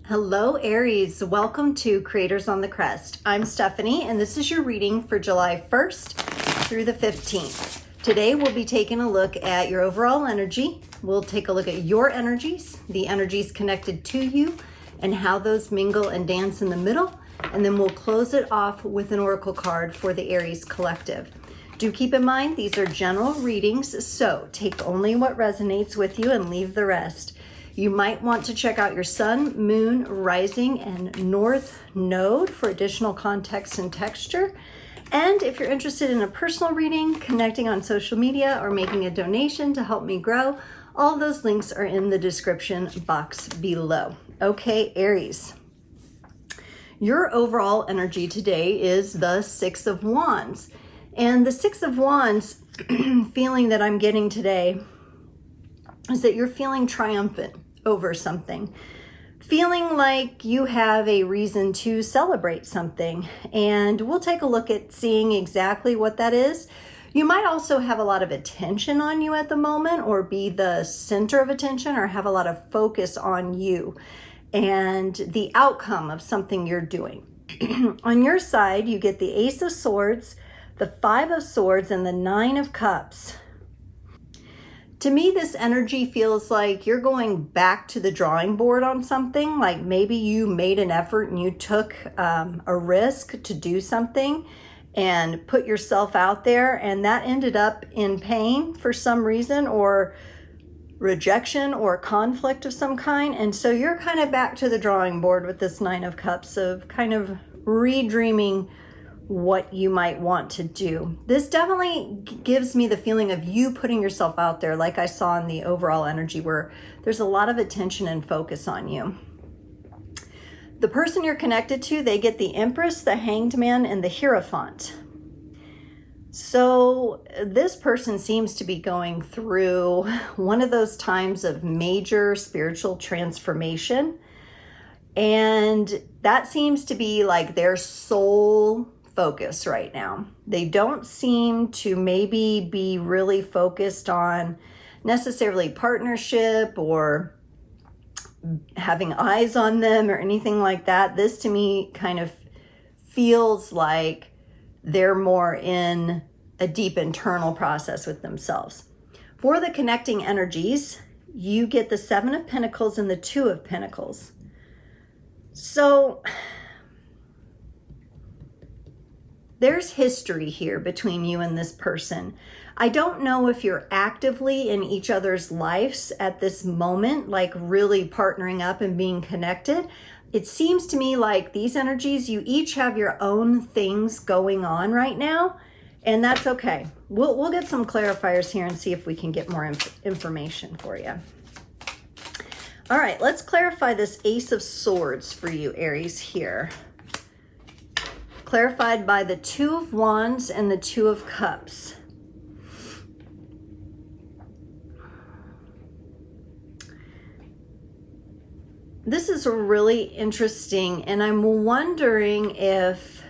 Hello Aries, welcome to Creators on the Crest. I'm Stephanie and this is your reading for July 1st through the 15th. Today we'll be taking a look at your overall energy. We'll take a look at your energies, the energies connected to you, and how those mingle and dance in the middle. And then we'll close it off with an oracle card for the Aries collective. Do keep in mind these are general readings, so take only what resonates with you and leave the rest. You might want to check out your sun, moon, rising, and north node for additional context and texture. And if you're interested in a personal reading, connecting on social media, or making a donation to help me grow, all those links are in the description box below. Okay, Aries. Your overall energy today is the Six of Wands. And the Six of Wands feeling that I'm getting today is that you're feeling triumphant over something, feeling like you have a reason to celebrate something. And we'll take a look at seeing exactly what that is. You might also have a lot of attention on you at the moment, or be the center of attention, or have a lot of focus on you and the outcome of something you're doing. On your side, you get the Ace of Swords, the Five of Swords, and the Nine of Cups. To me, this energy feels like you're going back to the drawing board on something. Like maybe you made an effort and you took a risk to do something and put yourself out there, and that ended up in pain for some reason, or rejection or conflict of some kind. And so you're kind of back to the drawing board with this Nine of Cups, of kind of redreaming what you might want to do. This definitely gives me the feeling of you putting yourself out there, like I saw in the overall energy, where there's a lot of attention and focus on you. The person you're connected to, they get the Empress, the Hanged Man, and the Hierophant. So this person seems to be going through one of those times of major spiritual transformation. And that seems to be like their sole focus right now. They don't seem to maybe be really focused on necessarily partnership or having eyes on them or anything like that. This to me kind of feels like they're more in a deep internal process with themselves. For the connecting energies, you get the Seven of Pentacles and the Two of Pentacles. So there's history here between you and this person. I don't know if you're actively in each other's lives at this moment, like really partnering up and being connected. It seems to me like these energies, you each have your own things going on right now, and that's okay. We'll get some clarifiers here and see if we can get more information for you. All right, let's clarify this Ace of Swords for you, Aries, here. Clarified by the Two of Wands and the Two of Cups. This is really interesting, and I'm wondering if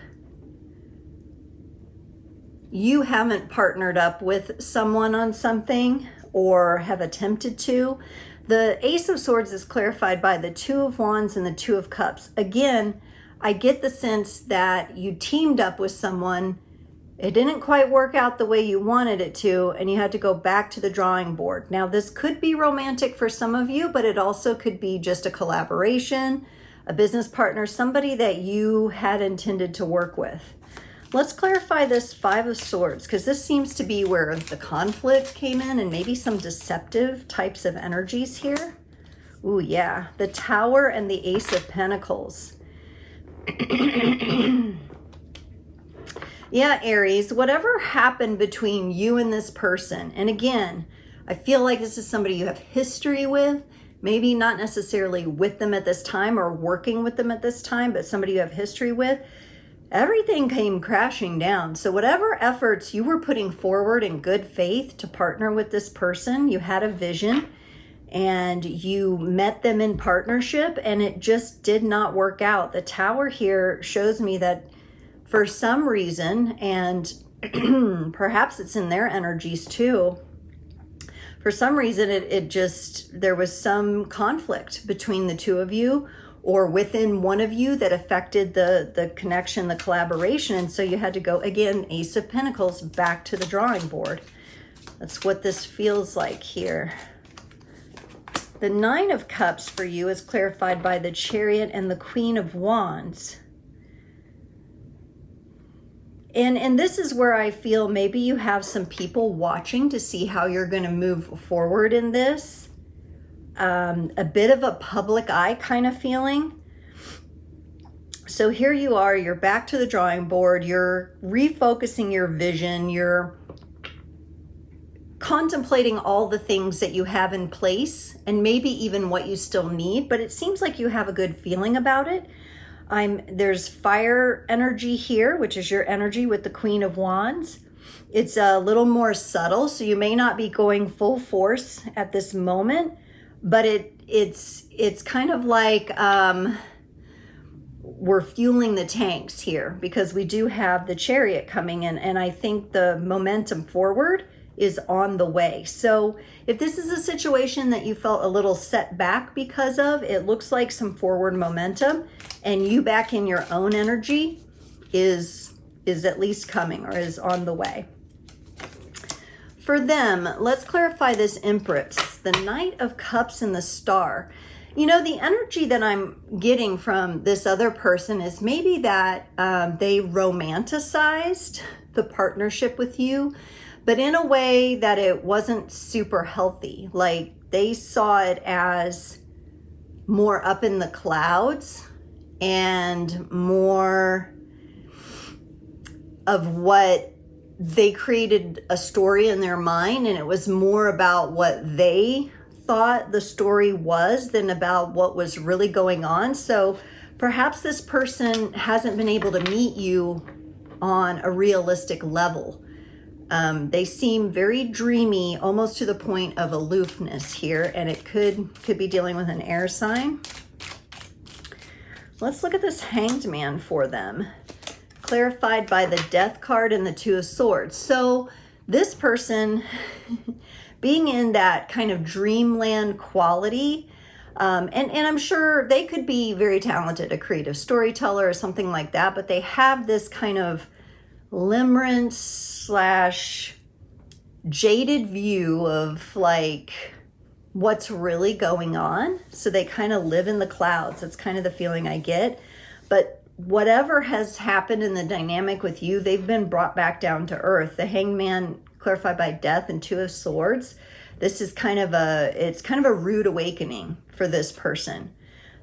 you haven't partnered up with someone on something or have attempted to. The Ace of Swords is clarified by the Two of Wands and the Two of Cups. Again, I get the sense that you teamed up with someone, it didn't quite work out the way you wanted it to, and you had to go back to the drawing board. Now, this could be romantic for some of you, but it also could be just a collaboration, a business partner, somebody that you had intended to work with. Let's clarify this Five of Swords, because this seems to be where the conflict came in and maybe some deceptive types of energies here. Ooh, yeah. The Tower and the Ace of Pentacles. Yeah, Aries, whatever happened between you and this person, and again, I feel like this is somebody you have history with, maybe not necessarily with them at this time or working with them at this time, but somebody you have history with, everything came crashing down. So whatever efforts you were putting forward in good faith to partner with this person, you had a vision, and you met them in partnership, and it just did not work out. The Tower here shows me that for some reason, and perhaps it's in their energies too, for some reason it just, there was some conflict between the two of you, or within one of you that affected the connection, the collaboration. And so you had to go, again, Ace of Pentacles, back to the drawing board. That's what this feels like here. The Nine of Cups for you is clarified by the Chariot and the Queen of Wands. And this is where I feel maybe you have some people watching to see how you're going to move forward in this. A bit of a public eye kind of feeling. So here you are, you're back to the drawing board, you're refocusing your vision, you're contemplating all the things that you have in place and maybe even what you still need, but it seems like you have a good feeling about it. There's fire energy here, which is your energy with the Queen of Wands. It's a little more subtle, so you may not be going full force at this moment, but it's kind of like we're fueling the tanks here because we do have the Chariot coming in, and I think the momentum forward is on the way. So if this is a situation that you felt a little set back because of, it looks like some forward momentum, and you back in your own energy is at least coming or is on the way. For them, let's clarify this Empress, the Knight of Cups and the Star. You know, the energy that I'm getting from this other person is maybe that they romanticized the partnership with you, but in a way that it wasn't super healthy. Like they saw it as more up in the clouds and more of what they created a story in their mind, and it was more about what they thought the story was than about what was really going on. So perhaps this person hasn't been able to meet you on a realistic level. They seem very dreamy, almost to the point of aloofness here, and it could be dealing with an air sign. Let's look at this Hanged Man for them, clarified by the Death card and the Two of Swords. So this person being in that kind of dreamland quality, and I'm sure they could be very talented, a creative storyteller or something like that, but they have this kind of limerence / jaded view of like what's really going on. So they kind of live in the clouds. That's kind of the feeling I get. But whatever has happened in the dynamic with you, they've been brought back down to earth. The Hanged Man clarified by Death and Two of Swords. This is kind of a rude awakening for this person.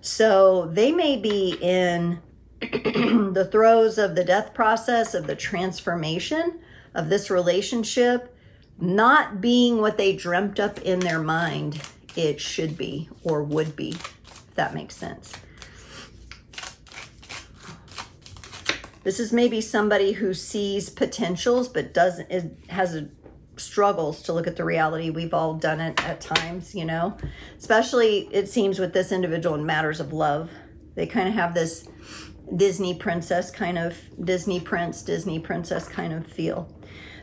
So they may be in the throes of the death process, of the transformation of this relationship, not being what they dreamt up in their mind it should be or would be, if that makes sense. This is maybe somebody who sees potentials but struggles to look at the reality. We've all done it at times, you know, especially it seems with this individual in matters of love. They kind of have this Disney princess kind of, Disney princess kind of feel.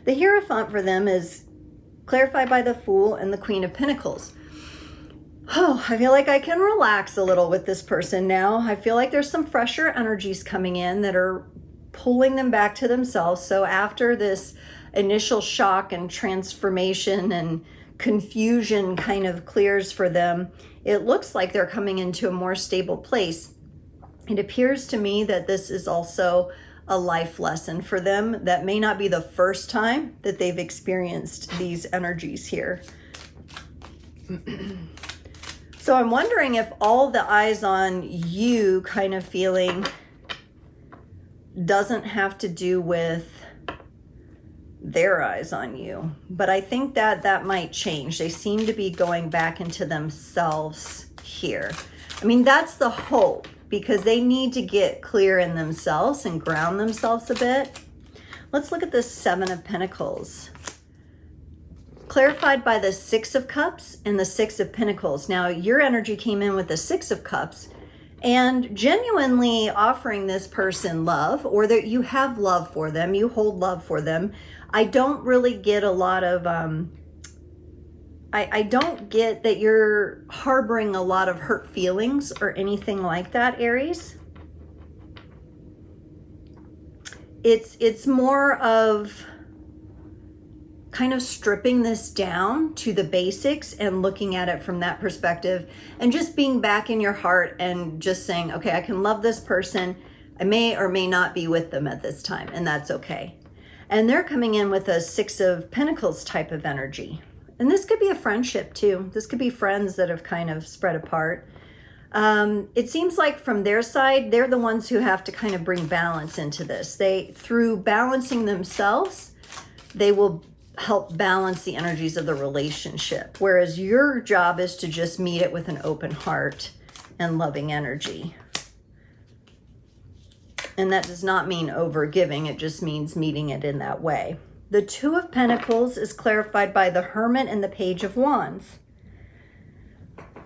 The Hierophant for them is clarified by the Fool and the Queen of Pentacles. Oh, I feel like I can relax a little with this person now. I feel like there's some fresher energies coming in that are pulling them back to themselves. So after this initial shock and transformation and confusion kind of clears for them, it looks like they're coming into a more stable place. It appears to me that this is also a life lesson for them. That may not be the first time that they've experienced these energies here. So I'm wondering if all the eyes on you kind of feeling doesn't have to do with their eyes on you. But I think that that might change. They seem to be going back into themselves here. I mean, that's the hope, because they need to get clear in themselves and ground themselves a bit. Let's look at the Seven of Pentacles, clarified by the Six of Cups and the Six of Pentacles. Now, your energy came in with the Six of Cups and genuinely offering this person love, or that you have love for them, you hold love for them. I don't really get a lot of, I don't get that you're harboring a lot of hurt feelings or anything like that, Aries. It's more of kind of stripping this down to the basics and looking at it from that perspective, and just being back in your heart and just saying, okay, I can love this person. I may or may not be with them at this time, and that's okay. And they're coming in with a 6 of Pentacles type of energy. And this could be a friendship too. This could be friends that have kind of spread apart. It seems like from their side, they're the ones who have to kind of bring balance into this. Through balancing themselves, they will help balance the energies of the relationship. Whereas your job is to just meet it with an open heart and loving energy. And that does not mean over giving. It just means meeting it in that way. The 2 of Pentacles is clarified by the Hermit and the Page of Wands.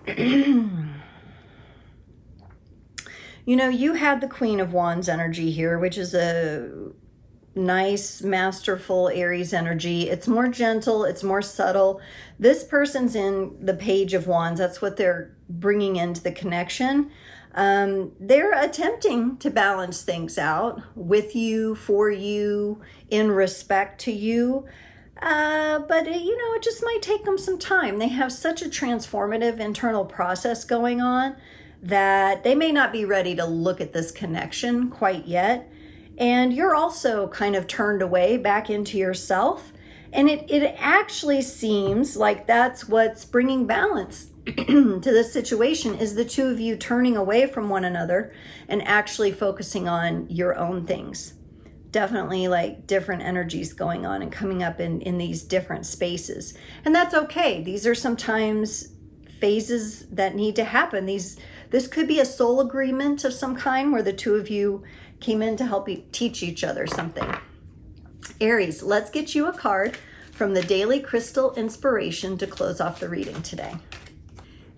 You know, you had the Queen of Wands energy here, which is a nice, masterful Aries energy. It's more gentle. It's more subtle. This person's in the Page of Wands. That's what they're bringing into the connection. They're attempting to balance things out with you, for you, in respect to you. But you know, it just might take them some time. They have such a transformative internal process going on that they may not be ready to look at this connection quite yet. And you're also kind of turned away back into yourself. And it actually seems like that's what's bringing balance to this situation, is the 2 of you turning away from one another and actually focusing on your own things. Definitely like different energies going on and coming up in these different spaces. And that's okay. These are sometimes phases that need to happen. This could be a soul agreement of some kind where the 2 of you came in to help you teach each other something. Aries, let's get you a card from the Daily Crystal Inspiration to close off the reading today.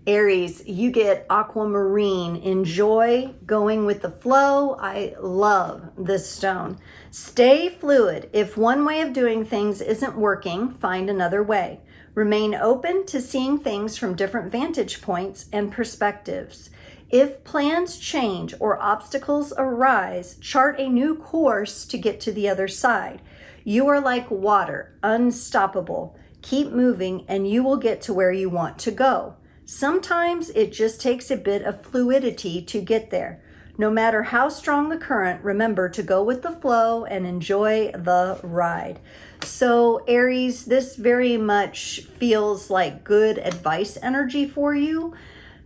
Aries, you get aquamarine. Enjoy going with the flow. I love this stone. Stay fluid. If one way of doing things isn't working, find another way. Remain open to seeing things from different vantage points and perspectives. If plans change or obstacles arise, chart a new course to get to the other side. You are like water, unstoppable. Keep moving and you will get to where you want to go. Sometimes it just takes a bit of fluidity to get there. No matter how strong the current, remember to go with the flow and enjoy the ride. So Aries, this very much feels like good advice energy for you.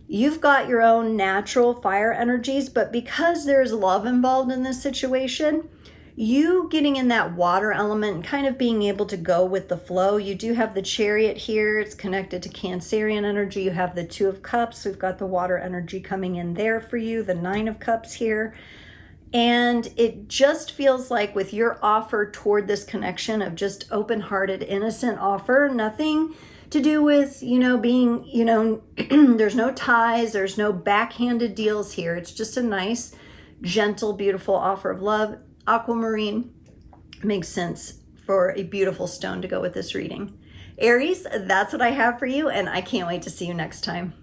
You've got your own natural fire energies, but because there's love involved in this situation, you getting in that water element and kind of being able to go with the flow. You do have the Chariot here. It's connected to Cancerian energy. You have the 2 of Cups. We've got the water energy coming in there for you, the 9 of Cups here. And it just feels like with your offer toward this connection of just open-hearted, innocent offer, nothing to do with, being, there's no ties, there's no backhanded deals here. It's just a nice, gentle, beautiful offer of love. Aquamarine makes sense for a beautiful stone to go with this reading. Aries, that's what I have for you, and I can't wait to see you next time.